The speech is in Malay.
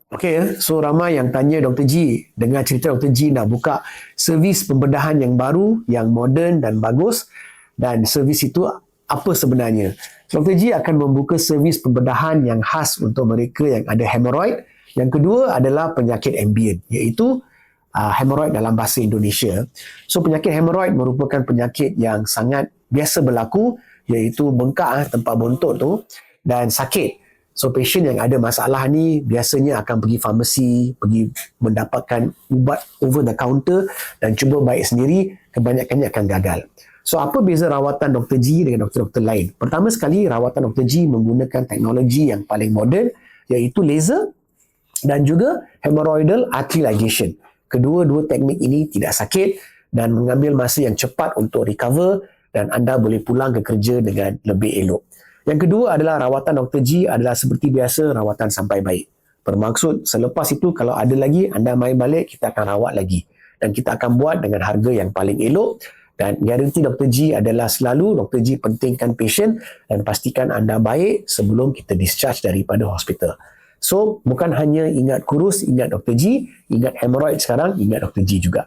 Okay, so ramai yang tanya Dr. G, dengar cerita Dr. G nak buka servis pembedahan yang baru, yang moden dan bagus, dan servis itu apa sebenarnya? Dr. G akan membuka servis pembedahan yang khas untuk mereka yang ada hemoroid. Yang kedua adalah penyakit ambient, iaitu hemoroid dalam bahasa Indonesia. So penyakit hemoroid merupakan penyakit yang sangat biasa berlaku, iaitu bengkak tempat bontot tu dan sakit. So patient yang ada masalah ni biasanya akan pergi farmasi, pergi mendapatkan ubat over the counter dan cuba baik sendiri, kebanyakannya akan gagal. So apa beza rawatan Dr. G dengan doktor-doktor lain? Pertama sekali, rawatan Dr. G menggunakan teknologi yang paling moden, iaitu laser dan juga hemorrhoidal artery ligation. Kedua-dua teknik ini tidak sakit dan mengambil masa yang cepat untuk recover dan anda boleh pulang ke kerja dengan lebih elok. Yang kedua adalah rawatan Dr. G adalah seperti biasa, rawatan sampai baik. Bermaksud selepas itu kalau ada lagi anda mai balik, kita akan rawat lagi. Dan kita akan buat dengan harga yang paling elok. Dan garanti Dr. G adalah selalu Dr. G pentingkan patient dan pastikan anda baik sebelum kita discharge daripada hospital. So bukan hanya ingat kurus, ingat Dr. G, ingat hemorrhoid sekarang, ingat Dr. G juga.